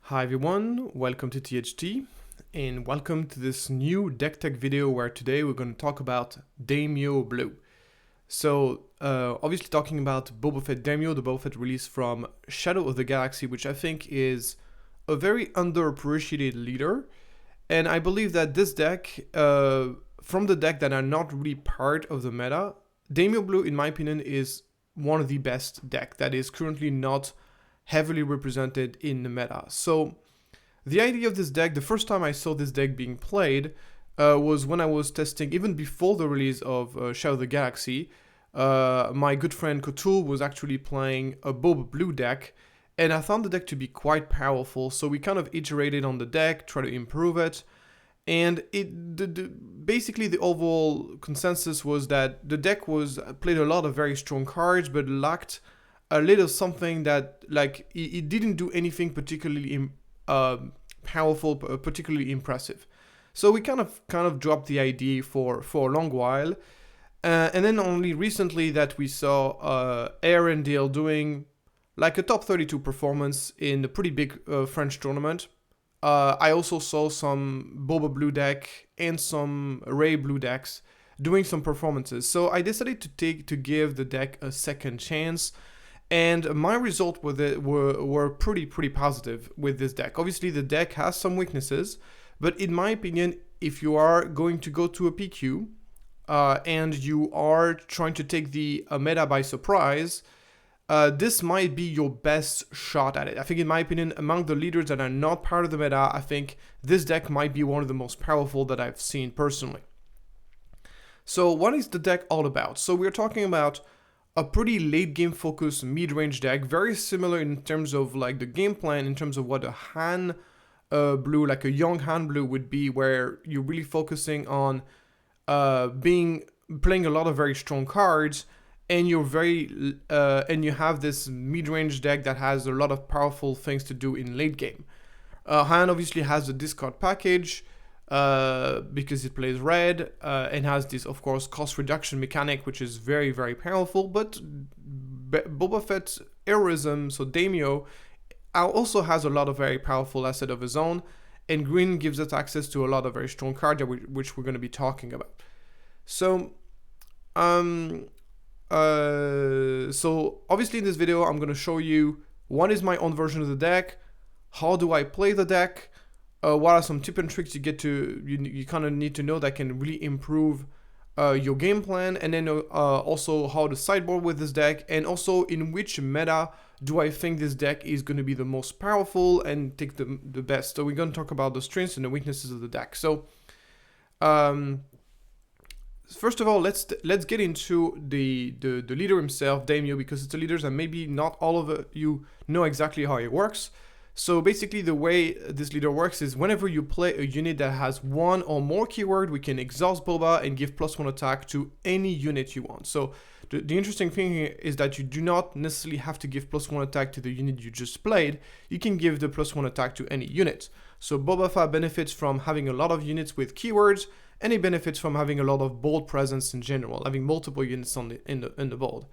Hi everyone, welcome to THT and welcome to this new deck tech video where today we're going to talk about DAIMYO Blue. So obviously talking about Boba Fett DAIMYO, the Boba Fett release from Shadow of the Galaxy, which I think is a very underappreciated leader. And I believe that this deck, from the deck that are not really part of the meta, DAIMYO Blue in my opinion is one of the best deck that is currently not heavily represented in the meta. So the idea of this deck, the first time I saw this deck being played was when I was testing, even before the release of Shadow of the Galaxy. My good friend Kotul was actually playing a Boba Blue deck, and I found the deck to be quite powerful, so we kind of iterated on the deck, try to improve it, and basically the overall consensus was that the deck played a lot of very strong cards, but lacked a little something that, like, it didn't do anything particularly powerful, particularly impressive. So we kind of dropped the idea for a long while, and then only recently that we saw Aaron Dale doing like a top 32 performance in a pretty big French tournament. I also saw some Boba Blue deck and some Ray Blue decks doing some performances. So I decided to give the deck a second chance. And my result with it were pretty positive with this deck. Obviously, the deck has some weaknesses, but in my opinion, if you are going to go to a PQ and you are trying to take the meta by surprise, this might be your best shot at it. I think, in my opinion, among the leaders that are not part of the meta, I think this deck might be one of the most powerful that I've seen personally. So what is the deck all about? So we're talking about a pretty late game focused mid-range deck, very similar in terms of like the game plan, in terms of what a Han Blue, like a young Han Blue would be, where you're really focusing on playing a lot of very strong cards, and you're and you have this mid-range deck that has a lot of powerful things to do in late game. Han obviously has the discard package, because it plays red and has this, of course, cost reduction mechanic, which is very powerful. But Boba Fett's heroism, so DAIMYO, also has a lot of very powerful assets of his own, and green gives us access to a lot of very strong cards, which we're going to be talking about. So so obviously in this video I'm going to show you what is my own version of the deck, how do I play the deck, what are some tips and tricks you kind of need to know that can really improve your game plan, and then also how to sideboard with this deck, and also in which meta do I think this deck is going to be the most powerful and take the best. So we're going to talk about the strengths and the weaknesses of the deck. So first of all, let's get into the leader himself, DAIMYO, because it's a leader that maybe not all of you know exactly how it works. So basically the way this leader works is whenever you play a unit that has one or more keyword, we can exhaust Boba and give +1 attack to any unit you want. So the interesting thing here is that you do not necessarily have to give +1 attack to the unit you just played. You can give the +1 attack to any unit. So Boba Fett benefits from having a lot of units with keywords, and he benefits from having a lot of board presence in general, having multiple units in the board.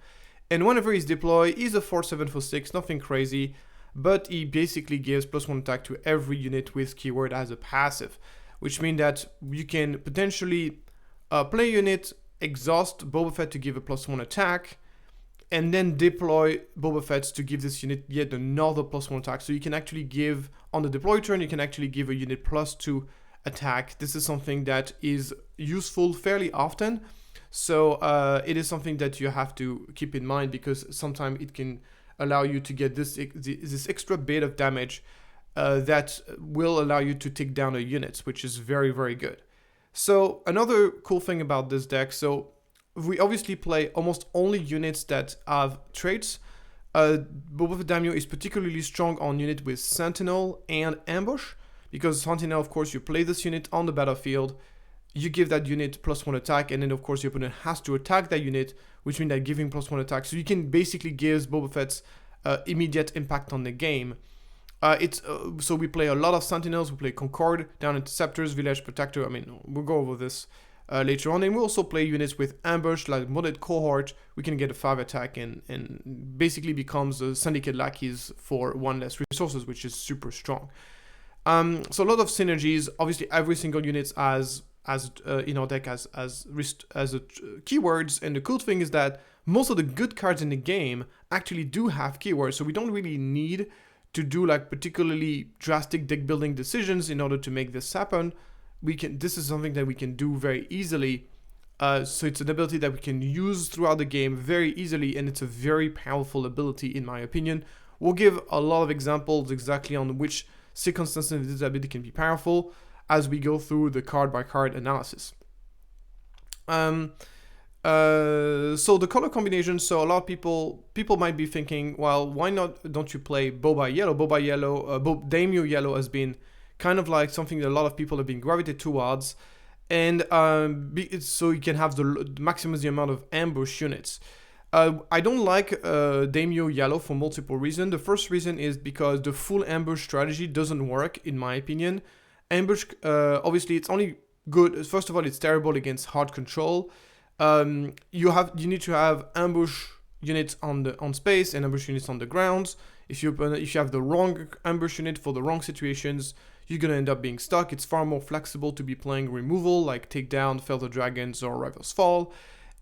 And whenever he's deployed, he's a 4/7 for 6, nothing crazy, but he basically gives +1 attack to every unit with keyword as a passive, which means that you can potentially play a unit, exhaust Boba Fett to give a +1 attack, and then deploy Boba Fett to give this unit yet another +1 attack. So you can actually give, on the deploy turn, you can actually give a unit +2 attack. This is something that is useful fairly often. So it is something that you have to keep in mind, because sometimes it can allow you to get this extra bit of damage that will allow you to take down a unit, which is very good. So another cool thing about this deck, so we obviously play almost only units that have traits. Boba Fett DAIMYO is particularly strong on unit with Sentinel and Ambush, because Sentinel, of course, you play this unit on the battlefield, you give that unit +1 attack, and then of course your opponent has to attack that unit, which means that giving +1 attack. So you can basically give Boba Fett's immediate impact on the game. So we play a lot of Sentinels, we play Concord, Down Interceptors, Village Protector. I mean, we'll go over this later on. And we also play units with ambush, like modded cohort. We can get a 5 attack and basically becomes a syndicate lackeys for 1 less resources, which is super strong. So a lot of synergies. Obviously, every single unit has in our deck as keywords, and the cool thing is that most of the good cards in the game actually do have keywords, so we don't really need to do like particularly drastic deck building decisions in order to make this happen. This is something that we can do very easily. So it's an ability that we can use throughout the game very easily, and it's a very powerful ability in my opinion. We'll give a lot of examples exactly on which circumstances this ability can be powerful as we go through the card by card analysis. So the color combination, so a lot of people might be thinking, well, why don't you play Boba Yellow? Boba Yellow, Daimyo Yellow has been kind of like something that a lot of people have been gravitated towards, and so you can have the maximize the amount of ambush units. I don't like Daimyo Yellow for multiple reasons. The first reason is because the full ambush strategy doesn't work in my opinion. Ambush, obviously it's only good, first of all it's terrible against hard control. You need to have ambush units on space and ambush units on the ground. If you have the wrong ambush unit for the wrong situations, you're gonna end up being stuck. It's far more flexible to be playing removal like Takedown, Feather Dragons, or Rival's Fall.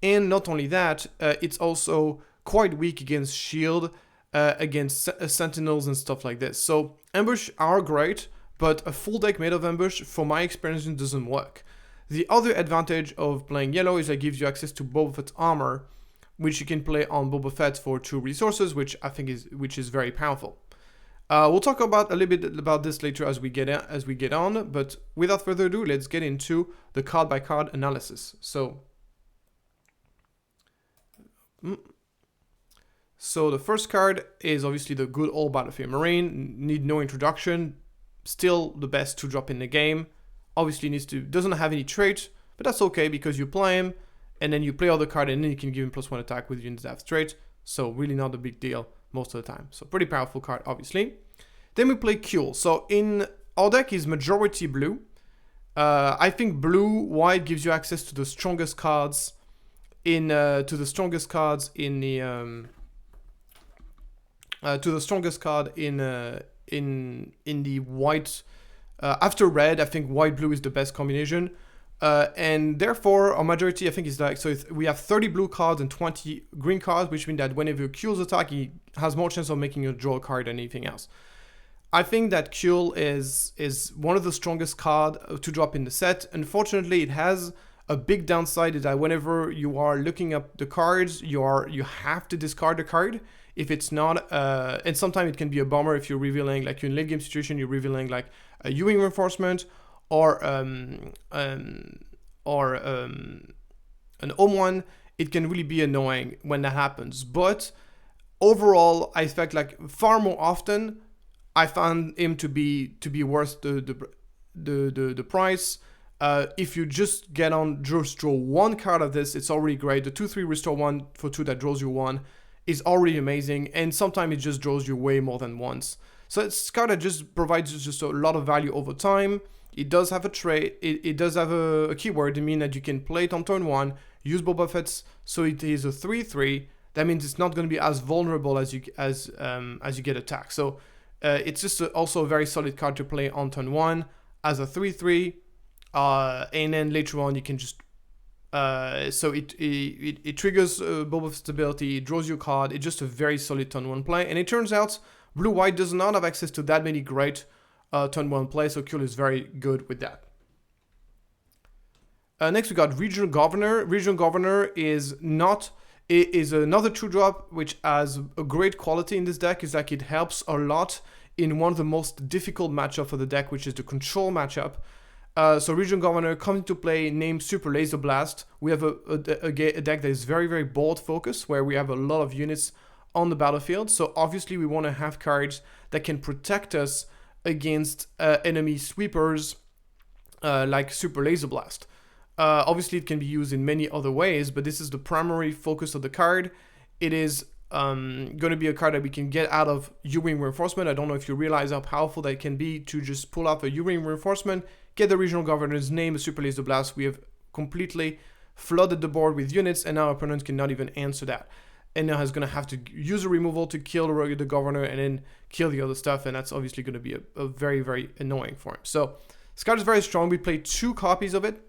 And not only that, it's also quite weak against shield, against sentinels and stuff like this. So ambush are great, but a full deck made of ambush, from my experience, doesn't work. The other advantage of playing yellow is that it gives you access to Boba Fett's armor, which you can play on Boba Fett for 2 resources, which I think is very powerful. We'll talk about a little bit about this later as we get on, but without further ado, let's get into the card by card analysis. So the first card is obviously the good old Battlefield Marine. Need no introduction. Still the best 2-drop in the game. Obviously doesn't have any trait, but that's okay because you play him and then you play other card and then you can give him +1 attack with units that have trait. So really not a big deal most of the time. So pretty powerful card obviously. Then we play Kuel. So in our deck is majority blue. I think blue-white gives you access to the strongest cards in the white. After red, I think white-blue is the best combination. And therefore, our majority, I think, is like, so we have 30 blue cards and 20 green cards, which means that whenever Kuel's attack, he has more chance of making a draw card than anything else. I think that Kuel is one of the strongest cards to drop in the set. Unfortunately, it has a big downside is that whenever you are looking up the cards, you have to discard the card. If it's not, and sometimes it can be a bummer if you're revealing, like in late game situation, you're revealing like a Ewing reinforcement or an Omen. It can really be annoying when that happens. But overall, I felt like far more often, I found him to be worth the price. If you just draw 1 card of this, it's already great. The 2/3 restore 1 for 2 that draws you 1 is already amazing, and sometimes it just draws you way more than once. So it's a card that just provides just a lot of value over time. It does have a trait, it does have a keyword, it means that you can play it on turn 1, use Boba Fett's, so it is a 3/3. That means it's not going to be as vulnerable as you get attacked. So it's just also a very solid card to play on turn 1 as a 3/3, and then later on you can just so it triggers Boba Fett's ability, it draws you a card. It's just a very solid turn 1 play, and it turns out blue-white does not have access to that many great turn 1 play, so Kuel is very good with that. Next we got Regional Governor. Regional Governor is another 2-drop which has a great quality in this deck, is that it helps a lot in one of the most difficult matchups for the deck, which is the control matchup. So Regional Governor comes into play named Super Laser Blast. We have a deck that is very, very board focused, where we have a lot of units on the battlefield. So obviously we want to have cards that can protect us against enemy sweepers like Super Laser Blast. Obviously it can be used in many other ways, but this is the primary focus of the card. It is going to be a card that we can get out of Ewing reinforcement. I don't know if you realize how powerful that can be to just pull out a Ewing reinforcement, get the Regional Governor's name, a Super Laser Blast. We have completely flooded the board with units, and now our opponent cannot even answer that. And now he's going to have to use a removal to kill the governor and then kill the other stuff, and that's obviously going to be a very, very annoying for him. So this card is very strong. We play 2 copies of it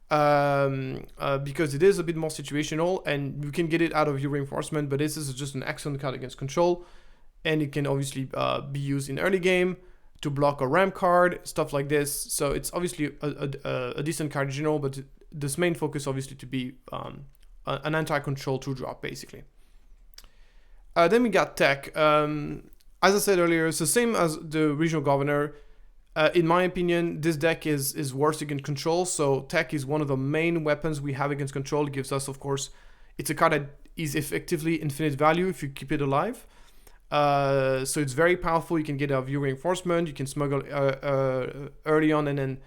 because it is a bit more situational, and you can get it out of your reinforcement, but this is just an excellent card against control, and it can obviously be used in early game to block a ramp card, stuff like this. So it's obviously a decent card in general, but this main focus obviously to be an anti-control 2-drop basically. Then we got Tech. As I said earlier, it's the same as the Regional Governor. In my opinion, this deck is worse against control, so Tech is one of the main weapons we have against control. It gives us, of course, it's a card that is effectively infinite value if you keep it alive. So it's very powerful. You can get a view reinforcement, you can smuggle early on, and then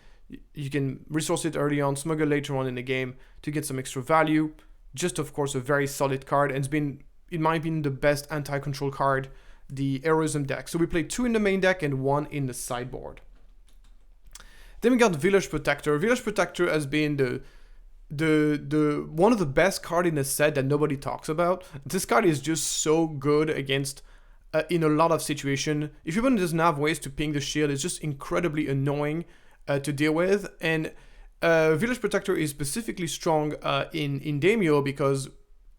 you can resource it early on, smuggle later on in the game to get some extra value. Just, of course, a very solid card, and it's been, in my opinion, the best anti-control card, the heroism deck. So we play 2 in the main deck and 1 in the sideboard. Then we got Village Protector. Village Protector has been the one of the best card in the set that nobody talks about. This card is just so good against in a lot of situations. If your opponent doesn't have ways to ping the shield, it's just incredibly annoying to deal with. And Village Protector is specifically strong in Daimyo because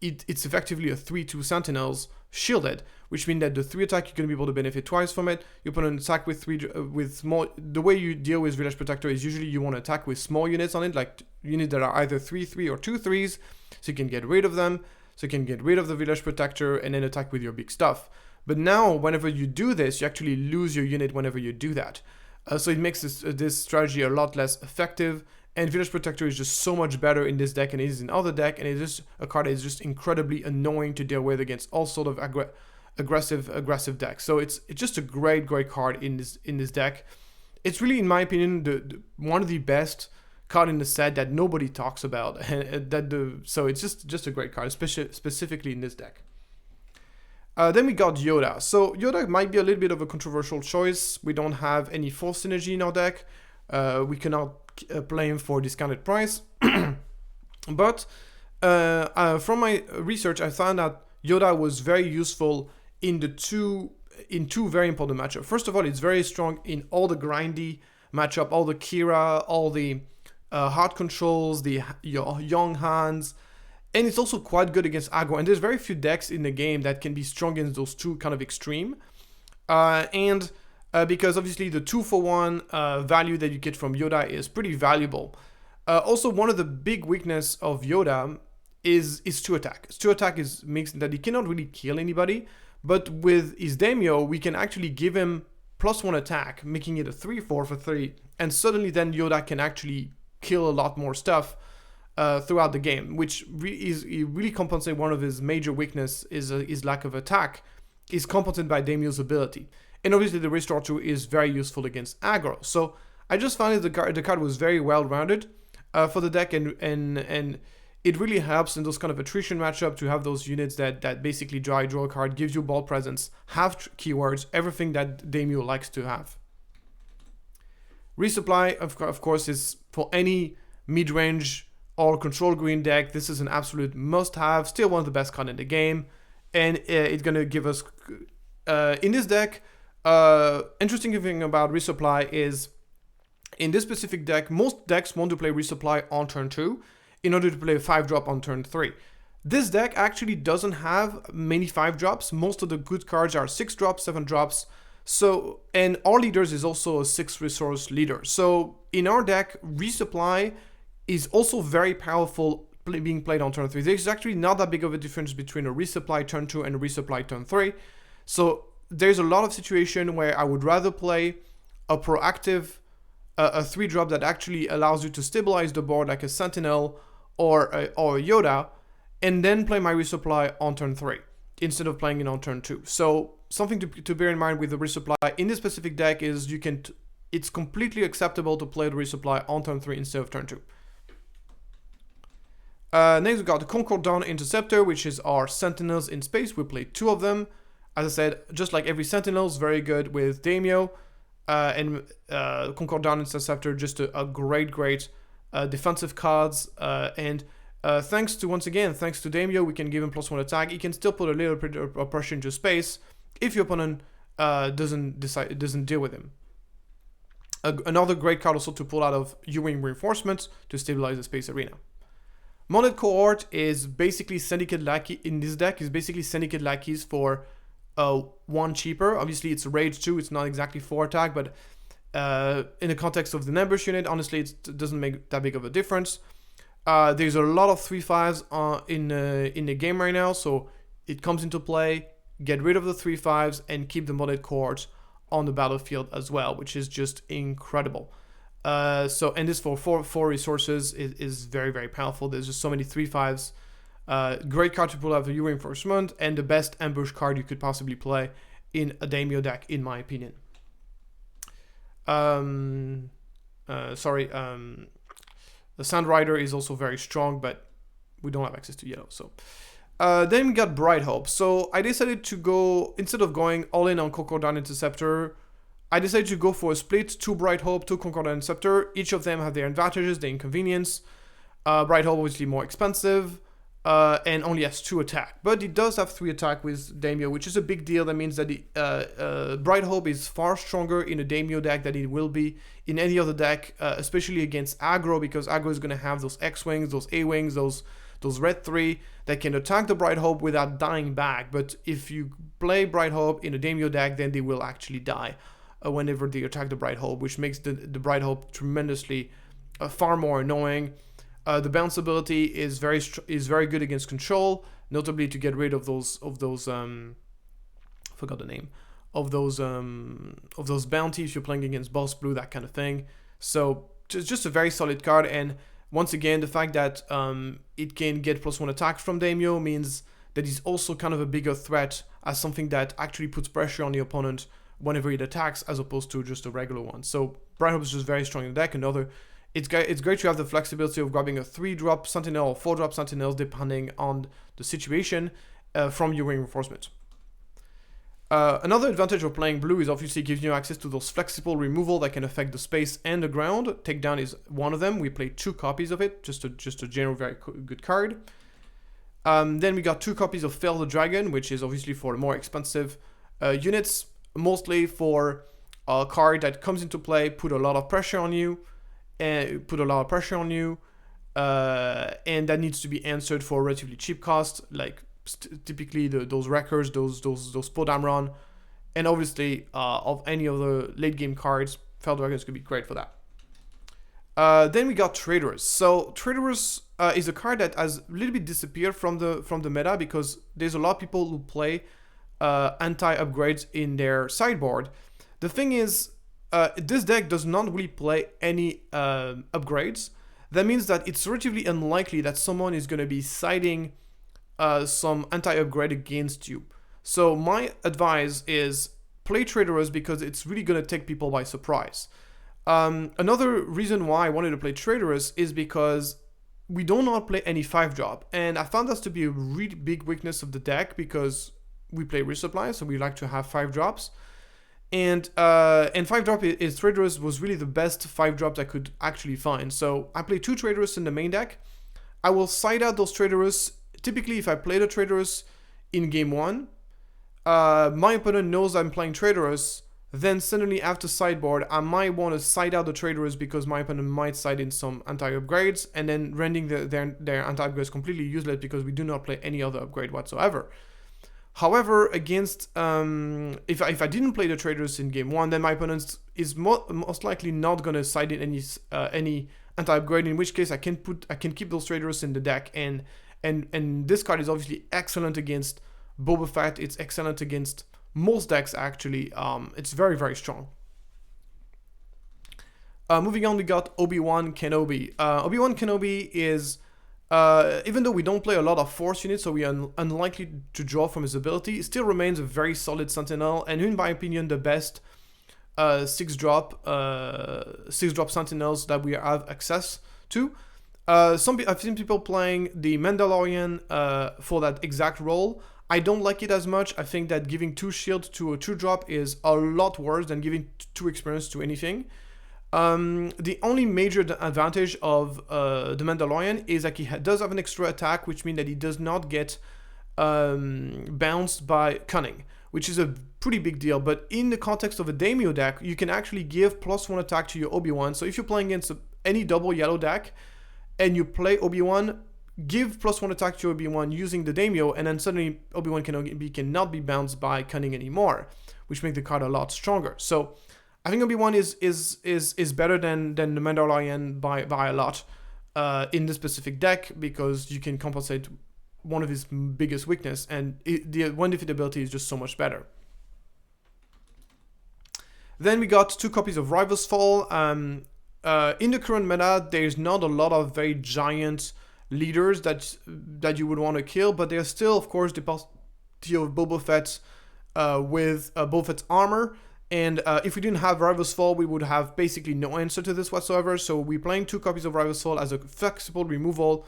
it's effectively a 3/2 Sentinels shielded, which means that the 3 attack you're going to be able to benefit twice from it. Your opponent attack with 3 with small. The way you deal with Village Protector is usually you want to attack with small units on it, like units that are either 3/3 or 2/3, so you can get rid of them. So you can get rid of the Village Protector and then attack with your big stuff. But now, whenever you do this, you actually lose your unit whenever you do that. So it makes this strategy a lot less effective. And Village Protector is just so much better in this deck than it is in other deck, and it's just a card that is just incredibly annoying to deal with against all sort of aggressive decks. So it's just a great card in this deck. It's really, in my opinion, one of the best card in the set that nobody talks about. So it's just a great card, especially specifically in this deck. Then we got Yoda. So Yoda might be a little bit of a controversial choice. We don't have any Force synergy in our deck. We cannot play him for discounted price. But from my research, I found out Yoda was very useful in two very important matchups. First of all, it's very strong in all the grindy matchup, all the Kira, all the hard controls, the young hands. And it's also quite good against aggro. And there's very few decks in the game that can be strong against those two kind of extreme. Because obviously the 2-for-1 value that you get from Yoda is pretty valuable. Also, one of the big weakness of Yoda is 2 attack. 2 attack makes that he cannot really kill anybody. But with his Daimyo, we can actually give him +1 attack, making it a 3/4 for 3. And suddenly then Yoda can actually kill a lot more stuff throughout the game, which really compensates one of his major weakness is his lack of attack, is compensated by Daimyo's ability. And obviously the Restore 2 is very useful against aggro. So I just found that the card was very well rounded for the deck, and it really helps in those kind of attrition matchup to have those units that basically draw a card, gives you ball presence, have keywords, everything that Daimyo likes to have. Resupply, of course, is for any mid-range or control green deck. This is an absolute must-have, still one of the best cards in the game, and it's going to give us, in this deck, interesting thing about Resupply is, in this specific deck, most decks want to play Resupply on turn 2 in order to play a 5-drop on turn 3. This deck actually doesn't have many 5-drops. Most of the good cards are 6-drops, 7-drops. So, and our leaders is also a 6-resource leader. So in our deck, Resupply is also very powerful being played on turn 3. There's actually not that big of a difference between a Resupply turn 2 and a Resupply turn 3. So there's a lot of situation where I would rather play a proactive, a 3-drop that actually allows you to stabilize the board like a Sentinel or a Yoda, and then play my Resupply on turn 3 instead of playing it on turn 2. So something to bear in mind with the Resupply in this specific deck is it's completely acceptable to play the Resupply on turn 3 instead of turn 2. Next we got the Takedown Interceptor, which is our Sentinels in space. We play 2 of them. As I said, just like every Sentinels, very good with Daimyo. And Takedown Interceptor, just a great defensive cards, and thanks to Daimyo, we can give him +1 attack. He can still put a little bit of pressure into space if your opponent doesn't deal with him. Another great card also to pull out of U-Wing Reinforcements to stabilize the space arena. Modded Cohort is basically Syndicate Lackey in this deck, is basically Syndicate Lackeys for 1 cheaper. Obviously it's Rage 2, it's not exactly 4 attack, but in the context of the Ambush unit, honestly it doesn't make that big of a difference. There's a lot of 3/5s in the game right now, so it comes into play. Get rid of the 3/5s and keep the Modded Cohorts on the battlefield as well, which is just incredible. And this for 4 resources is very, very powerful. There's just so many 3/5s. Great card to pull out the U-Reinforcement, and the best ambush card you could possibly play in a Daimyo deck, in my opinion. The Sand Rider is also very strong, but we don't have access to yellow. So then we got Bright Hope. So I decided to go, instead of going all in on Concordant Interceptor, I decided to go for a split, 2 Bright Hope, 2 Concordant Interceptor. Each of them have their advantages, their inconvenience. Bright Hope obviously more expensive, and only has 2 attack. But it does have 3 attack with Daimyo, which is a big deal. That means that the Bright Hope is far stronger in a Daimyo deck than it will be in any other deck, especially against Aggro, because Aggro is going to have those X-Wings, those A-Wings, those Red 3 that can attack the Bright Hope without dying back. But if you play Bright Hope in a Daimyo deck, then they will actually die whenever they attack the Bright Hope, which makes the Bright Hope tremendously far more annoying. The bounce ability is very good against control, notably to get rid of those forgot the name of those bounties if you're playing against Boss Blue, that kind of thing. So just a very solid card. And once again, the fact that it can get +1 attack from Daimyo means that it's also kind of a bigger threat as something that actually puts pressure on the opponent whenever it attacks, as opposed to just a regular one. So Bright Hope is just very strong in the deck. It's great to have the flexibility of grabbing a 3-drop Sentinel or 4-drop Sentinels depending on the situation from your reinforcement. Another advantage of playing blue is obviously giving you access to those flexible removal that can affect the space and the ground. Takedown is one of them. We play 2 copies of it, just a general very good card. Then we got 2 copies of Fail the Dragon, which is obviously for more expensive units, mostly for a card that comes into play, put a lot of pressure on you, and that needs to be answered for a relatively cheap cost, like typically those Wreckers, those Podamron, and obviously of any of the late game cards, Fail Dragons could be great for that. Then we got Traitors. So Traitors is a card that has a little bit disappeared from the meta, because there's a lot of people who play anti-upgrades in their sideboard. The thing is, this deck does not really play any upgrades. That means that it's relatively unlikely that someone is going to be siding some anti-upgrade against you. So my advice is play Traitors, because it's really going to take people by surprise. Another reason why I wanted to play Traitors is because we do not play any 5-drop, and I found that to be a really big weakness of the deck, because we play Resupply, so we like to have 5 drops. And 5-drop is Traitors was really the best 5-drop I could actually find. So I play 2 Traitors in the main deck. I will side out those Traitors. Typically, if I play the Traitors in game 1, my opponent knows I'm playing Traitors. Then suddenly after sideboard, I might want to side out the Traitors, because my opponent might side in some anti-upgrades, and then rendering their anti-upgrades completely useless, because we do not play any other upgrade whatsoever. However, against if I didn't play the Traitors in game 1, then my opponent is most likely not gonna side in any anti-upgrade. In which case, I can keep those Traitors in the deck, and this card is obviously excellent against Boba Fett. It's excellent against most decks actually. It's very, very strong. Moving on, we got ObiWan Kenobi. ObiWan Kenobi is, even though we don't play a lot of Force units, so we are unlikely to draw from his ability, it still remains a very solid Sentinel, and in my opinion, the best 6-drop Sentinels that we have access to. I've seen people playing the Mandalorian for that exact role. I don't like it as much. I think that giving 2 shield to a 2-drop is a lot worse than giving 2 experience to anything. The only major advantage of the Mandalorian is that he does have an extra attack, which means that he does not get bounced by Cunning, which is a pretty big deal. But in the context of a Daimyo deck, you can actually give +1 attack to your Obi-Wan. So if you're playing against any double yellow deck and you play Obi-Wan, give +1 attack to Obi-Wan using the Daimyo, and then suddenly Obi-Wan Kenobi cannot be bounced by Cunning anymore, which makes the card a lot stronger. So I think Obi-Wan is better than the Mandalorian by a lot in this specific deck, because you can compensate one of his biggest weakness, and the one defeatability is just so much better. Then we got 2 copies of Rival's Fall. In the current meta, there's not a lot of very giant leaders that you would want to kill, but there's still, of course, the possibility of Boba Fett with Boba Fett's armor. And if we didn't have Rival's Fall, we would have basically no answer to this whatsoever. So we're playing 2 copies of Rival's Fall as a flexible removal,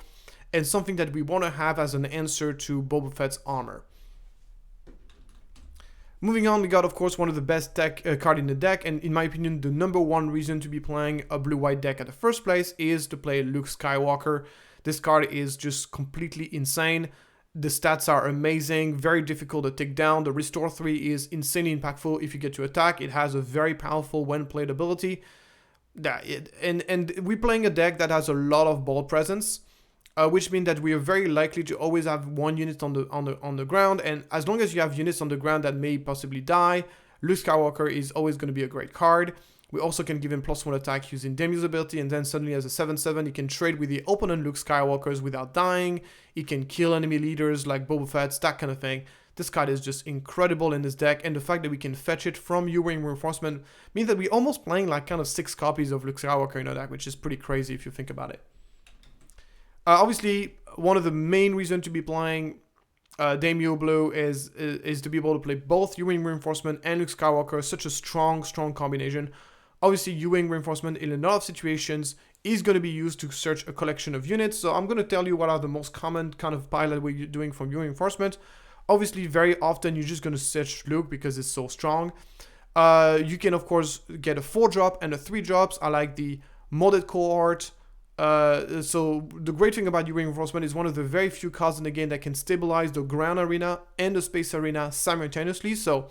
and something that we want to have as an answer to Boba Fett's armor. Moving on, we got, of course, one of the best card in the deck, and in my opinion, the #1 reason to be playing a blue-white deck at the first place is to play Luke Skywalker. This card is just completely insane. The stats are amazing, very difficult to take down. The Restore 3 is insanely impactful if you get to attack. It has a very powerful when played ability. And we're playing a deck that has a lot of ball presence, which means that we are very likely to always have 1 unit on the ground. And as long as you have units on the ground that may possibly die, Luke Skywalker is always going to be a great card. We also can give him +1 attack using Daimyo's ability, and then suddenly as a 7/7, he can trade with the opponent Luke Skywalkers without dying. He can kill enemy leaders like Boba Fett, that kind of thing. This card is just incredible in this deck, and the fact that we can fetch it from U-Wing Reinforcement means that we're almost playing like kind of 6 copies of Luke Skywalker in our deck, which is pretty crazy if you think about it. Obviously, one of the main reasons to be playing DAIMYO Blue is to be able to play both U-Wing Reinforcement and Luke Skywalker. Such a strong combination. Obviously, U-Wing Reinforcement in a lot of situations is going to be used to search a collection of units. So I'm going to tell you what are the most common kind of pilot we're doing from U-Wing Reinforcement. Obviously, very often you're just going to search Luke because it's so strong. You can, of course, get a 4-drop and a 3-drops. I like the modded cohort. So the great thing about U-Wing Reinforcement is one of the very few cards in the game that can stabilize the ground arena and the space arena simultaneously. So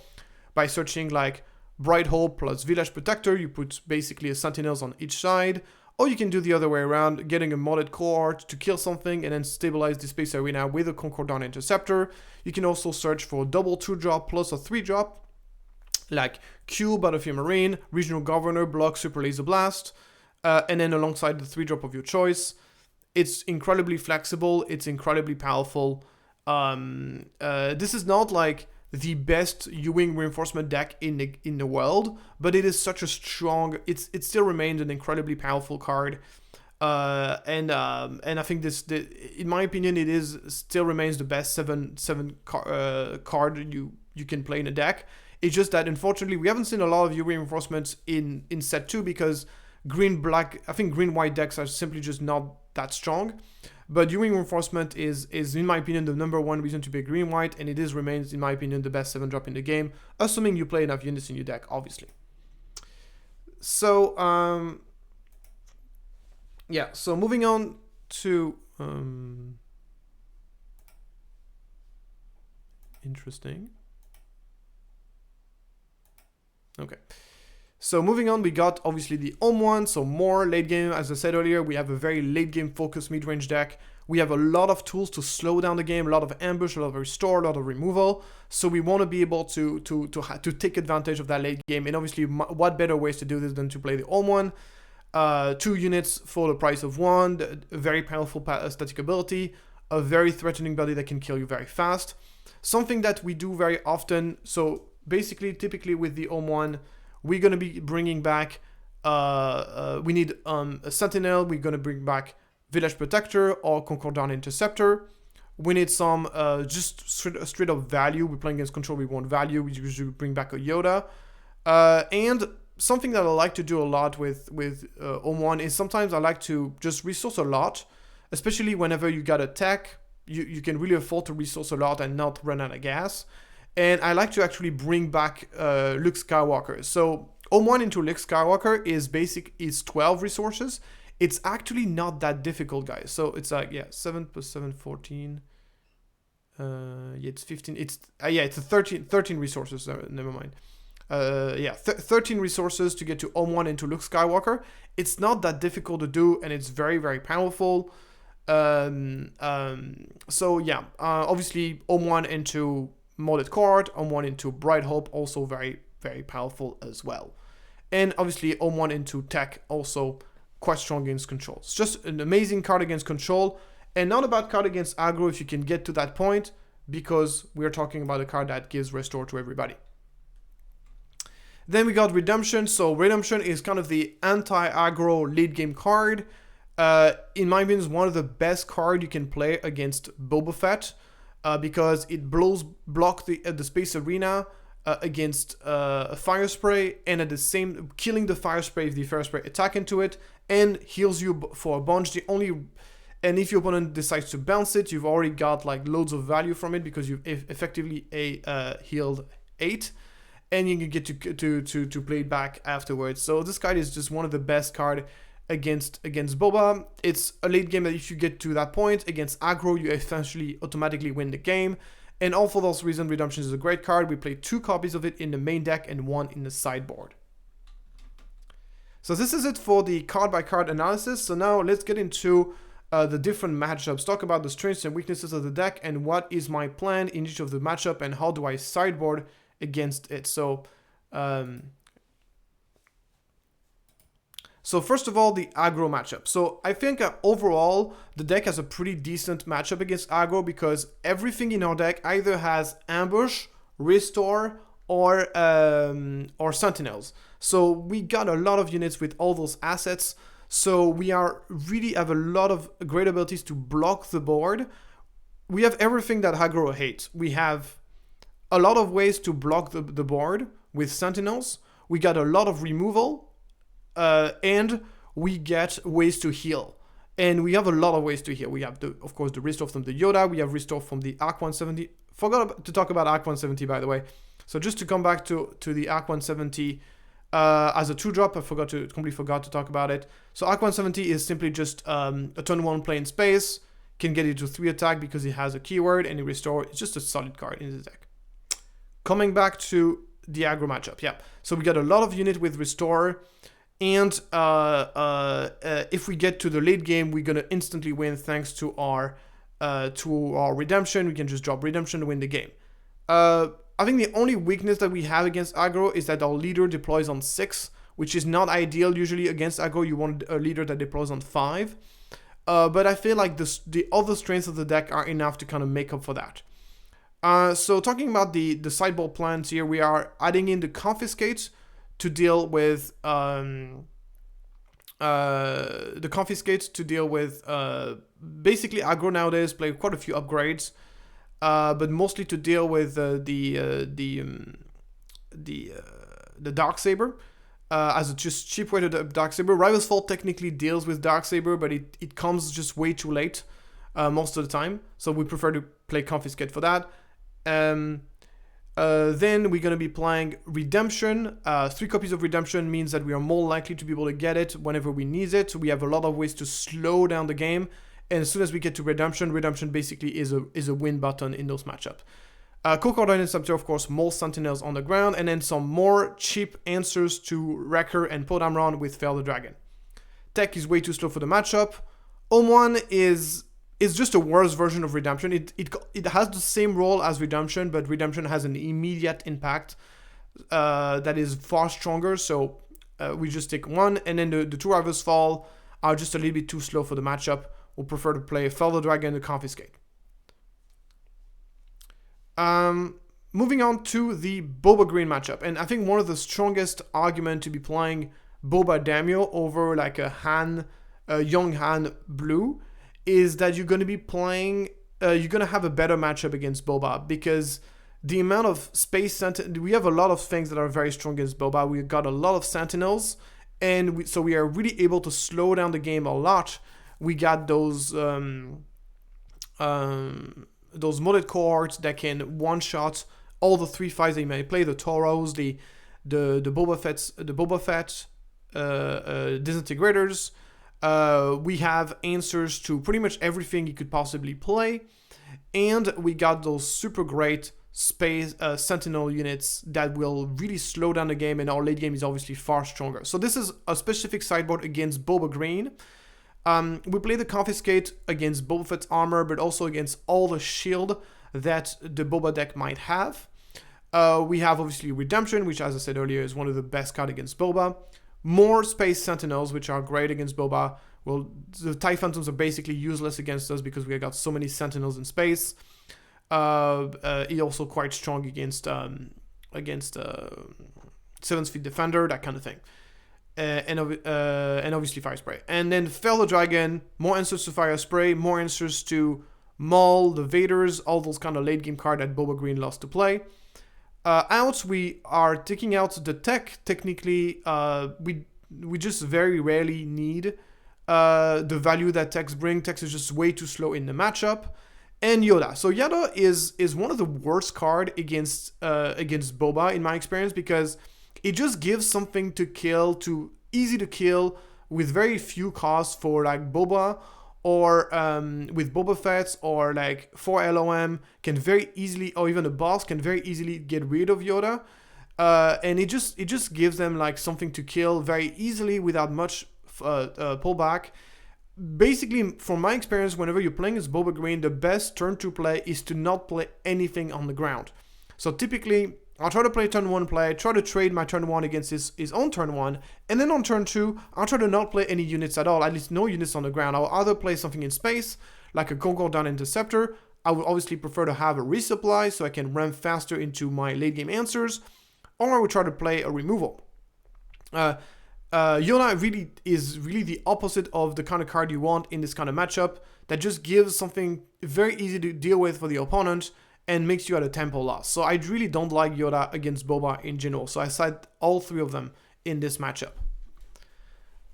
by searching like Bright Hope plus Village Protector, you put basically a Sentinels on each side. Or you can do the other way around, getting a modded cohort to kill something and then stabilize the space arena with a Concordant Interceptor. You can also search for a double 2-drop plus a 3-drop, like Q, Battlefield Marine, Regional Governor, Block, Super Laser Blast, and then alongside the 3-drop of your choice. It's incredibly flexible, it's incredibly powerful. This is not like the best U-Wing Reinforcement deck in the world, but it is such a strong, it still remains an incredibly powerful card. And I think in my opinion, it still remains the best 7 card you can play in a deck. It's just that unfortunately we haven't seen a lot of U-Wing Reinforcements in set 2 because I think green-white decks are simply just not that strong. But U-Wing Reinforcement is in my opinion the #1 reason to be green-white, and it remains in my opinion the best 7-drop in the game, assuming you play enough units in your deck, obviously. So yeah, so moving on to interesting. Okay. So moving on, we got obviously the Omen, so more late game. As I said earlier, we have a very late game focused mid-range deck. We have a lot of tools to slow down the game, a lot of ambush, a lot of restore, a lot of removal. So we want to be able to take advantage of that late game. And obviously, what better ways to do this than to play the Omen? 2 units for the price of 1, a very powerful static ability, a very threatening body that can kill you very fast. Something that we do very often. So basically, typically with the Omen, we're going to be bringing back, we need a Sentinel, we're going to bring back Village Protector or Concordant Interceptor. We need some just straight up value. We're playing against control, we want value, we usually bring back a Yoda. And something that I like to do a lot with Omen is sometimes I like to just resource a lot, especially whenever you got a tech, you can really afford to resource a lot and not run out of gas. And I like to actually bring back Luke Skywalker. So Omen into Luke Skywalker is 12 resources. It's actually not that difficult, guys. So it's like, yeah, 7 plus 7, 14. Yeah, it's 15. It's it's a 13 resources. Never mind. 13 resources to get to Omen into Luke Skywalker. It's not that difficult to do, and it's very, very powerful. So yeah, obviously Omen into modded card, Omen into Bright Hope, also very, very powerful as well. And obviously Omen into Tech, also quite strong against control. It's just an amazing card against control, and not a bad card against aggro if you can get to that point, because we're talking about a card that gives restore to everybody. Then we got Redemption. So Redemption is kind of the anti-aggro late game card. In my opinion, is one of the best cards you can play against Boba Fett, because it block the space arena against a fire spray, and at the same killing the fire spray if the fire spray attack into it, and heals you for a bunch. And if your opponent decides to bounce it, you've already got like loads of value from it, because you've effectively healed 8. And you can get to play it back afterwards. So this card is just one of the best card against Boba. It's a late game that if you get to that point against aggro, you essentially automatically win the game. And all for those reasons, Redemption is a great card. We play 2 copies of it in the main deck and 1 in the sideboard. So this is it for the card by card analysis. So now let's get into the different matchups, talk about the strengths and weaknesses of the deck, and what is my plan in each of the matchup, and how do I sideboard against it. So first of all, the aggro matchup. So I think overall the deck has a pretty decent matchup against aggro, because everything in our deck either has ambush, restore, or sentinels. So we got a lot of units with all those assets. So we really have a lot of great abilities to block the board. We have everything that aggro hates. We have a lot of ways to block the board with sentinels. We got a lot of removal, and we get ways to heal. And we have a lot of ways to heal. We have, of course, the restore from the Yoda. We have restore from the Arc 170. Forgot to talk about Arc 170, by the way. So just to come back to the Arc 170 as a 2-drop, I completely forgot to talk about it. So Arc 170 is simply just a turn 1 play in space. Can get it to 3 attack because it has a keyword, and it restore. It's just a solid card in the deck. Coming back to the aggro matchup, yeah. So we got a lot of unit with restore, and if we get to the late game, we're gonna instantly win thanks to our redemption. We can just drop redemption to win the game. I think the only weakness that we have against aggro is that our leader deploys on 6, which is not ideal. Usually against aggro, you want a leader that deploys on 5. But I feel like the other strengths of the deck are enough to kind of make up for that. So talking about the sideboard plans here, we are adding in the confiscate to deal with basically aggro nowadays play quite a few upgrades, but mostly to deal with the Darksaber as a just cheap way to the Darksaber. Rival's Fall technically deals with Darksaber, but it comes just way too late most of the time, so we prefer to play confiscate for that. Then we're going to be playing Redemption. 3 copies of Redemption means that we are more likely to be able to get it whenever we need it. So we have a lot of ways to slow down the game, and as soon as we get to Redemption basically is a win button in those matchups. Co-coordinate Scepter, of course, more sentinels on the ground, and then some more cheap answers to Wrecker and Podamron with Fail the Dragon. Tech is way too slow for the matchup. Omen is just a worse version of Redemption. It has the same role as Redemption, but Redemption has an immediate impact that is far stronger. So we just take 1, and then the 2 Rival's Fall are just a little bit too slow for the matchup. We'll prefer to play Fail the Dragon and Confiscate. Moving on to the Boba Green matchup, and I think one of the strongest argument to be playing Boba Daimyo over like a young Han Blue is that you're going to be playing, you're going to have a better matchup against Boba, because the amount of space we have a lot of things that are very strong against Boba. We've got a lot of sentinels, and so we are really able to slow down the game a lot. We got those modded cohorts that can one-shot all the 3/5s that you may play, the Toros, the the Boba Fett disintegrators. We have answers to pretty much everything you could possibly play, and we got those super great space sentinel units that will really slow down the game, and our late game is obviously far stronger. So this is a specific sideboard against Boba Green. We play the Confiscate against Boba Fett's armor, but also against all the shield that the Boba deck might have. We have obviously Redemption, which as I said earlier is one of the best cards against Boba. More Space Sentinels, which are great against Boba. Well, the TIE Phantoms are basically useless against us because we got so many Sentinels in space. He's also quite strong against 7th Defender, that kind of thing. And obviously Fire Spray. And then Fel the Dragon, more answers to Fire Spray, more answers to Maul, the Vaders, all those kind of late game cards that Boba Green loves to play. Out, we are taking out the tech. Technically, we just very rarely need the value that techs bring. Techs is just way too slow in the matchup. And Yoda. So Yoda is one of the worst card against Boba in my experience, because it just gives something to kill, easy to kill with very few costs for like Boba, or with Boba Fett, or like for LOM can very easily, or even a boss can very easily get rid of Yoda, and it just gives them like something to kill very easily without much pullback. Basically, from my experience, whenever you're playing as Boba Green, the best turn to play is to not play anything on the ground. So typically, I'll try to play turn 1 play, try to trade my turn 1 against his own turn 1, and then on turn 2, I'll try to not play any units at all, at least no units on the ground. I'll either play something in space, like a Concordant Interceptor. I would obviously prefer to have a resupply so I can run faster into my late game answers, or I would try to play a removal. Yoda really is the opposite of the kind of card you want in this kind of matchup, that just gives something very easy to deal with for the opponent, and makes you at a tempo loss. So I really don't like Yoda against Boba in general. So I side all three of them in this matchup.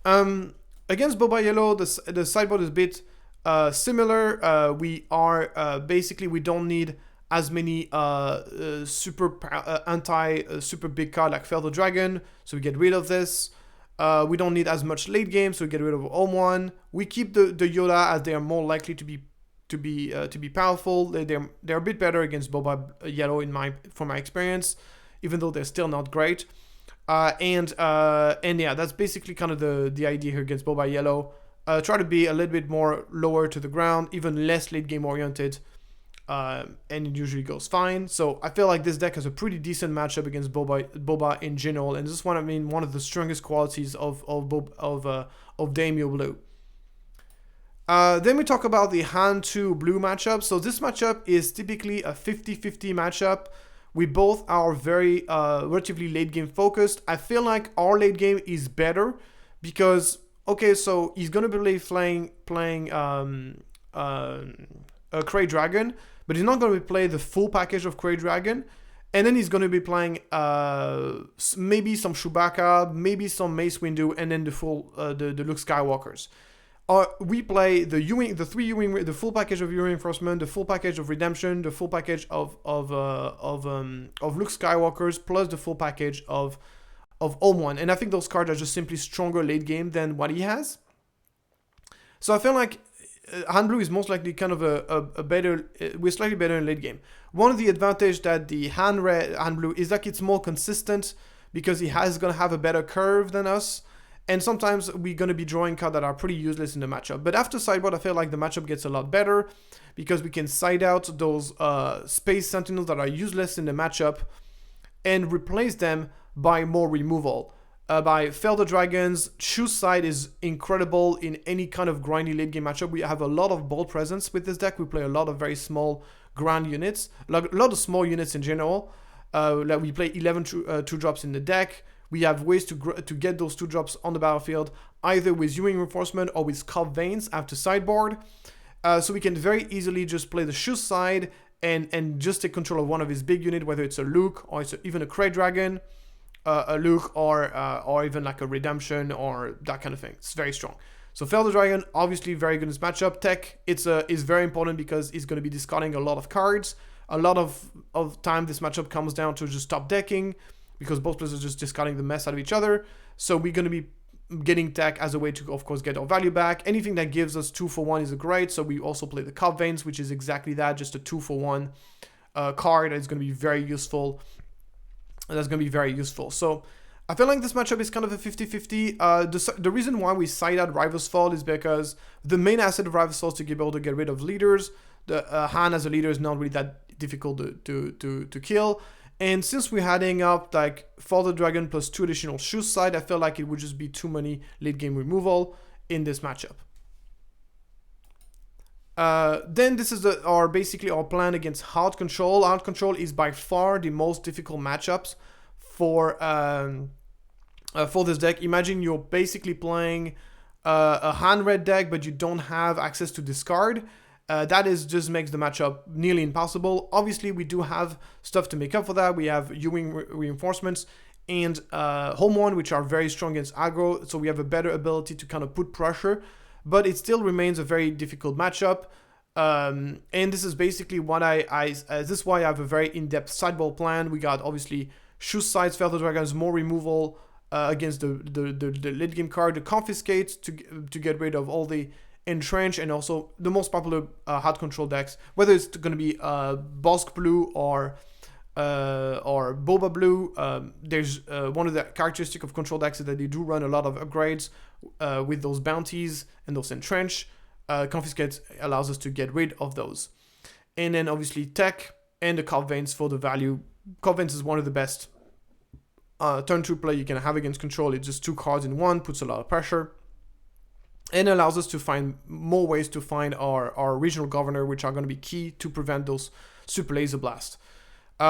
Against Boba Yellow, the sideboard is a bit similar. We are basically, we don't need as many super big card like Fel the Dragon, so we get rid of this. We don't need as much late game, so we get rid of Omen. We keep the Yoda, as they are more likely to be powerful. They're a bit better against Boba Yellow from my experience, even though they're still not great. And yeah, that's basically kind of the idea here against Boba Yellow. Try to be a little bit more lower to the ground, even less late game oriented, and it usually goes fine. So I feel like this deck has a pretty decent matchup against Boba in general, and this is one of the strongest qualities of DAIMYO Blue. Then we talk about the Han 2 Blue matchup. So this matchup is typically a 50-50 matchup. We both are very relatively late game focused. I feel like our late game is better because, okay, so he's gonna be playing a Cray Dragon, but he's not gonna be playing the full package of Cray Dragon, and then he's gonna be playing maybe some Chewbacca, maybe some Mace Windu, and then the full the Luke Skywalkers. We play the full package of Reinforcement, the full package of Redemption, the full package of Luke Skywalkers, plus the full package of Omen. And I think those cards are just simply stronger late game than what he has. So I feel like Han Blue is most likely kind of we're slightly better in late game. One of the advantage that the Han Blue is that it's more consistent because he is gonna have a better curve than us. And sometimes we're going to be drawing cards that are pretty useless in the matchup. But after sideboard, I feel like the matchup gets a lot better because we can side out those Space Sentinels that are useless in the matchup and replace them by more removal. By Fel the Dragons, Choose Side is incredible in any kind of grindy late game matchup. We have a lot of ball presence with this deck. We play a lot of very small ground units, a lot of small units in general. Like we play 11 2-drops in the deck. We have ways to get those 2-drops on the battlefield, either with Ewing Reinforcement or with Scalp Veins after sideboard. So we can very easily just play the Choose Side and just take control of one of his big units, whether it's a Luke or it's even a Cray Dragon, a Luke or even like a Redemption or that kind of thing. It's very strong. So Fel the Dragon, obviously very good in this matchup. Tech, is very important because he's going to be discarding a lot of cards. A lot of time this matchup comes down to just top decking. because both players are just discarding the mess out of each other. So we're going to be getting tech as a way to, of course, get our value back. Anything that gives us 2-for-1 is great. So we also play the Cop Veins, which is exactly that, just a 2-for-1 card. That's going to be very useful. So I feel like this matchup is kind of a 50-50. The reason why we side out Rival's Fall is because the main asset of Rival's Fall is to be able to get rid of leaders. The Han as a leader is not really that difficult to kill. And since we're adding up like For the Dragon plus 2 additional shoes side, I feel like it would just be too many late game removal in this matchup. Then this is basically our plan against Hard Control. Hard Control is by far the most difficult matchups for this deck. Imagine you're basically playing a Han red deck, but you don't have access to discard. That just makes the matchup nearly impossible. Obviously, we do have stuff to make up for that. We have Ewing reinforcements and Home One, which are very strong against aggro, so we have a better ability to kind of put pressure, but it still remains a very difficult matchup. And this is basically what this is why I have a very in-depth sideboard plan. We got obviously Shoe Sides, Feather Dragons, more removal against the late game card, the Confiscate to get rid of all the Entrench, and also the most popular hard control decks, whether it's going to be Bosk Blue or Boba Blue. There's one of the characteristic of control decks is that they do run a lot of upgrades with those bounties and those Entrench. Confiscate allows us to get rid of those. And then obviously Tech and the Cop Veins for the value. Cop Veins is one of the best turn 2 play you can have against control. It's just 2 cards in one, puts a lot of pressure, and allows us to find more ways to find our regional governor, which are going to be key to prevent those super laser blasts.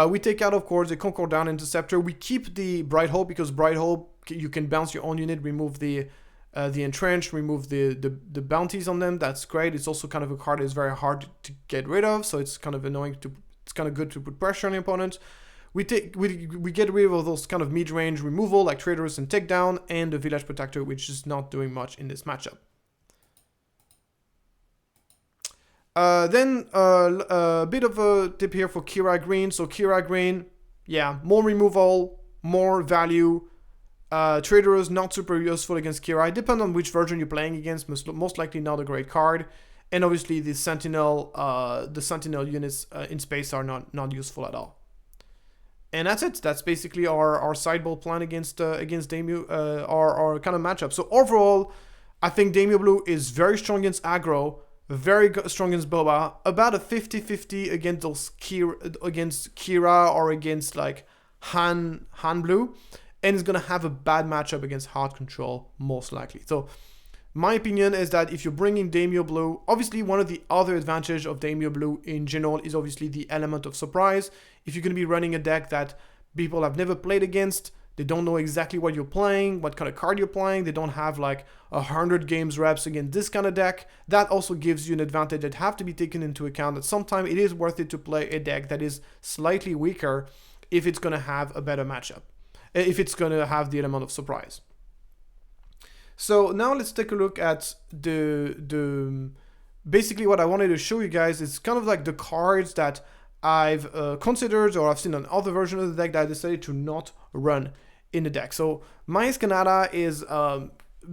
We take out, of course, the Concordown Interceptor. We keep the Bright Hope because Bright Hope, you can bounce your own unit, remove the Entrench, remove the bounties on them. That's great. It's also kind of a card that's very hard to get rid of, so it's kind of annoying it's kind of good to put pressure on the opponent. We get rid of those kind of mid-range removal like Traitors and Takedown, and the Village Protector, which is not doing much in this matchup. Then a bit of a tip here for Kira Green. So Kira Green, yeah, more removal, more value. Traitors not super useful against Kira. It depends on which version you're playing against. Most likely not a great card. And obviously the Sentinel units in space are not useful at all. And that's it. That's basically our sideboard plan against Daimyo, our kind of matchup. So overall, I think Daimyo Blue is very strong against aggro, very strong against Boba, about a 50-50 against Kira or against like Han Blue, and is gonna have a bad matchup against hard control most likely. So my opinion is that if you're bringing Daimyo Blue, obviously one of the other advantages of Daimyo Blue in general is obviously the element of surprise. If you're gonna be running a deck that people have never played against, they don't know exactly what you're playing, what kind of card you're playing, they don't have like 100 games reps against this kind of deck, that also gives you an advantage that have to be taken into account, that sometimes it is worth it to play a deck that is slightly weaker if it's going to have a better matchup, if it's going to have the element of surprise. So now let's take a look at basically what I wanted to show you guys is kind of like the cards that I've considered or I've seen on other versions of the deck that I decided to not run in the deck. So Maes Kanata is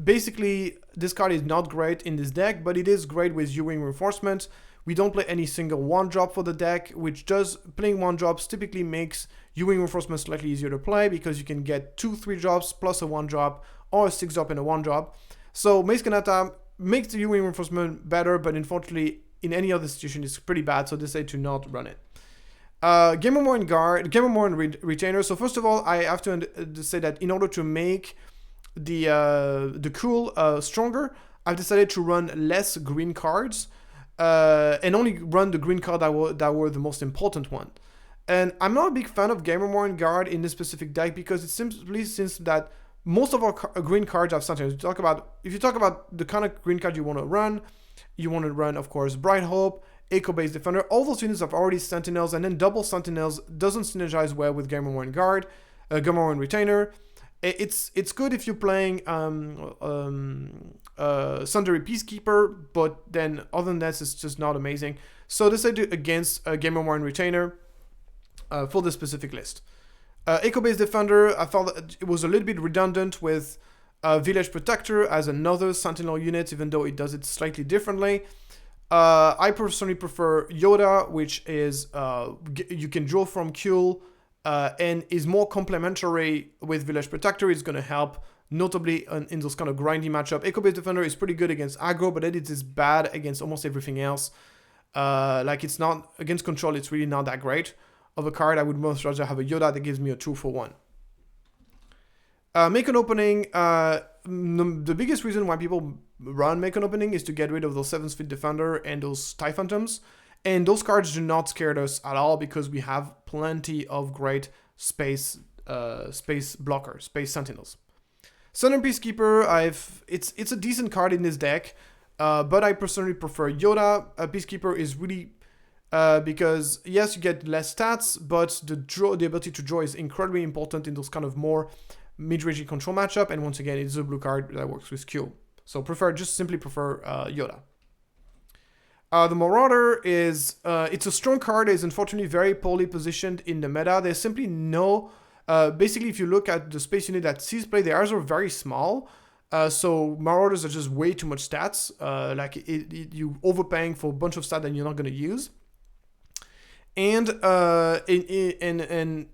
basically, this card is not great in this deck, but it is great with Ewing Reinforcement. We don't play any single 1-drop for the deck, which does, playing 1-drops typically makes Ewing Reinforcement slightly easier to play because you can get 2 3-drops plus a 1-drop or a 6-drop and a 1-drop. So Maes Kanata makes the Ewing Reinforcement better, but unfortunately in any other situation it's pretty bad, so I decided to not run it. Game of More and Guard, Game of More and Retainer. So first of all, I have to say that in order to make the cool stronger, I've decided to run less green cards and only run the green card that were the most important one. And I'm not a big fan of Game of More and Guard in this specific deck because it simply seems that most of our green cards have something. If you talk about the kind of green card you want to run, of course, Bright Hope, Echobase Defender, all those units have already Sentinels, and then double Sentinels doesn't synergize well with Game of War and Guard, Game of War and Retainer. It's good if you're playing Sundari Peacekeeper, but then other than that, it's just not amazing. So this I do against Game of War and Retainer for this specific list. Echobase Defender, I thought that it was a little bit redundant with Village Protector as another Sentinel unit, even though it does it slightly differently. I personally prefer Yoda, which is you can draw from Q and is more complementary with Village Protector. It's going to help notably in those kind of grindy matchup. Echobase Defender is pretty good against aggro, but it is bad against almost everything else. Like it's not against control, it's really not that great of a card. I would most rather have a Yoda that gives me a 2-for-1. Make an opening. The biggest reason why people run make an opening is to get rid of those 7th Defender and those TIE Phantoms. And those cards do not scare us at all because we have plenty of great space blockers, space sentinels. Southern Peacekeeper, it's a decent card in this deck, but I personally prefer Yoda. Peacekeeper is really because yes, you get less stats, but the ability to draw is incredibly important in those kind of more mid-range control matchup. And once again, it's a blue card that works with Q. So simply prefer Yoda. The Marauder is it's a strong card. It's unfortunately very poorly positioned in the meta. There's simply no basically, if you look at the space unit that sees play, the ours are very small. So Marauders are just way too much stats. Like you overpaying for a bunch of stats that you're not going to use. And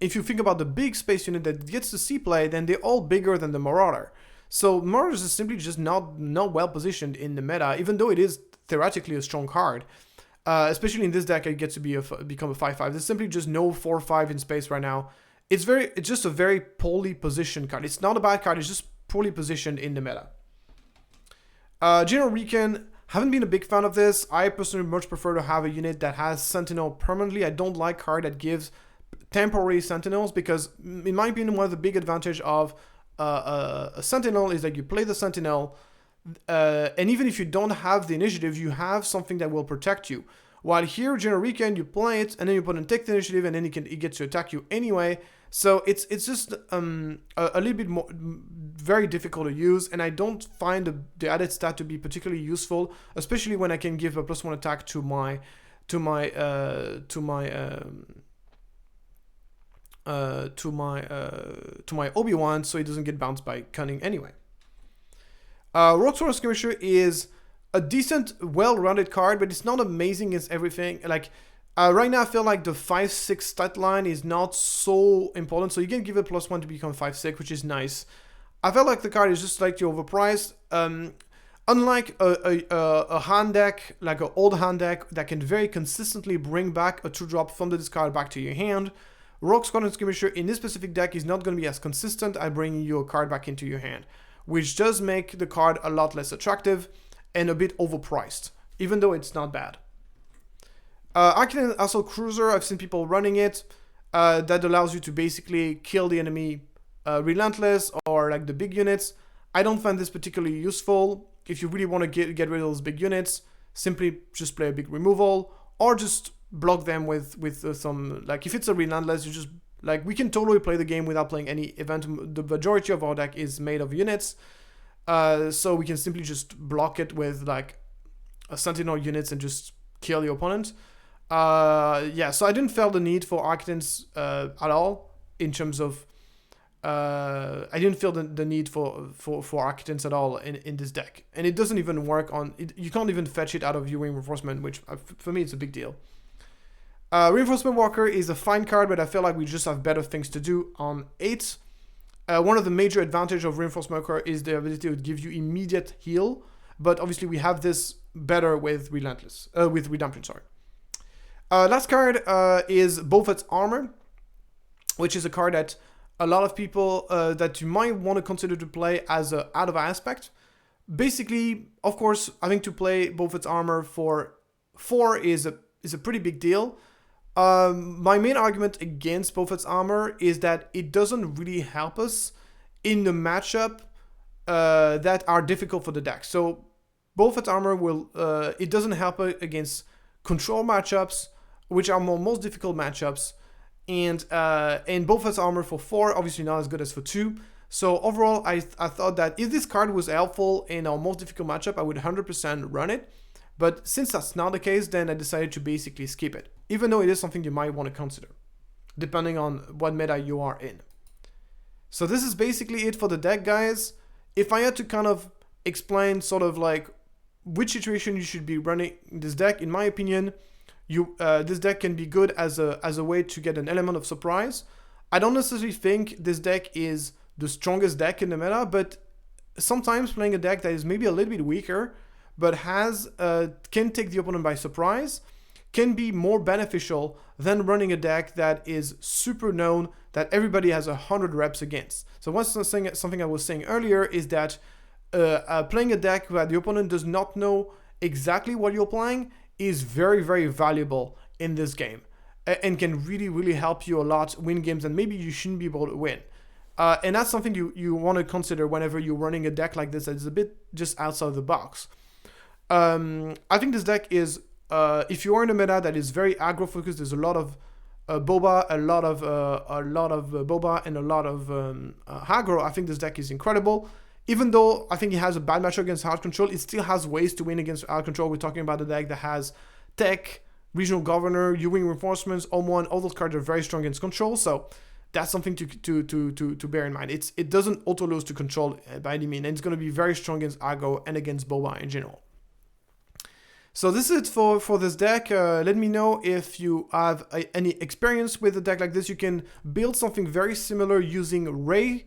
if you think about the big space unit that gets to see play, then they're all bigger than the Marauder. So Marauders is simply just not well positioned in the meta, even though it is theoretically a strong card. Especially in this deck, it gets to become a 5/5. There's simply just no 4/5 in space right now. It's just a very poorly positioned card. It's not a bad card. It's just poorly positioned in the meta. General Recon. Haven't been a big fan of this. I personally much prefer to have a unit that has Sentinel permanently. I don't like card that gives temporary Sentinels because, in my opinion, one of the big advantage of a Sentinel is that you play the Sentinel, and even if you don't have the initiative, you have something that will protect you. While here, General Recon, you play it, and then you put and take the initiative, and then it gets to attack you anyway. So it's just a little bit more very difficult to use, and I don't find the added stat to be particularly useful, especially when I can give a +1 attack to my ObiWan, so it doesn't get bounced by Cunning anyway. Rogue Sworn Skirmisher is a decent, well-rounded card, but it's not amazing against everything. Like right now, I feel like the 5/6 stat line is not so important, so you can give it +1 to become 5/6, which is nice. I felt like the card is just slightly overpriced. Unlike a hand deck, like an old hand deck that can very consistently bring back a 2-drop from the discard back to your hand, Rogue Squadron Skirmisher in this specific deck is not going to be as consistent at bringing you a card back into your hand, which does make the card a lot less attractive and a bit overpriced, even though it's not bad. Arcane Assault Cruiser, I've seen people running it. That allows you to basically kill the enemy relentless or like the big units. I don't find this particularly useful. If you really want to get rid of those big units, simply just play a big removal or just block them with some, like if it's a relentless, you just, like we can totally play the game without playing any event. The majority of our deck is made of units. So we can simply just block it with like a Sentinel units and just kill the opponent. Yeah, so I didn't feel the need for Architects at all in terms of I didn't feel the need for Architects at all in this deck, and it doesn't even work on it. You can't even fetch it out of your Reinforcement, which for me it's a big deal. Reinforcement Walker is a fine card, but I feel like we just have better things to do on 8. One of the major advantages of Reinforcement Walker is the ability to give you immediate heal, but obviously we have this better with Redemption. Sorry. Last card is Beaufort's Armor, which is a card that a lot of people that you might want to consider to play as a out of aspect. Basically, of course, having to play Beaufort's Armor for 4 is a pretty big deal. My main argument against Beaufort's Armor is that it doesn't really help us in the matchup that are difficult for the deck. So Beaufort's Armor it doesn't help against control matchups, which are most difficult matchups, and Beaufort's Armor for 4 obviously not as good as for 2. So overall, I thought that if this card was helpful in our most difficult matchup, I would 100% run it. But since that's not the case, then I decided to basically skip it, even though it is something you might want to consider. depending on what meta you are in. So this is basically it for the deck, guys. If I had to kind of explain sort of like which situation you should be running this deck, in my opinion, this deck can be good as a way to get an element of surprise. I don't necessarily think this deck is the strongest deck in the meta, but sometimes playing a deck that is maybe a little bit weaker, but can take the opponent by surprise, can be more beneficial than running a deck that is super known, that everybody has 100 reps against. So something I was saying earlier is that playing a deck where the opponent does not know exactly what you're playing is very, very valuable in this game, and can really, really help you a lot win games and maybe you shouldn't be able to win. And that's something you want to consider whenever you're running a deck like this that is a bit just outside of the box. I think this deck is, if you are in a meta that is very aggro focused, there's a lot of Boba, a lot of Boba, and a lot of Aggro. I think this deck is incredible. Even though I think it has a bad matchup against hard control, it still has ways to win against hard control. We're talking about a deck that has Tech, Regional Governor, U-Wing Reinforcements, Omen. All those cards are very strong against control. So that's something to bear in mind. It doesn't auto lose to control by any means, and it's going to be very strong against Aggro and against Boba in general. So this is it for this deck. Let me know if you have any experience with a deck like this. You can build something very similar using Rey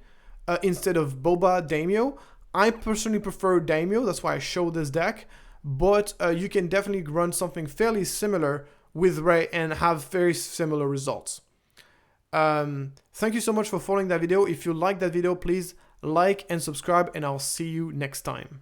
instead of Boba Daimyo. I personally prefer Daimyo, that's why I show this deck, but you can definitely run something fairly similar with Rey and have very similar results. Thank you so much for following that video. If you like that video, please like and subscribe, and I'll see you next time.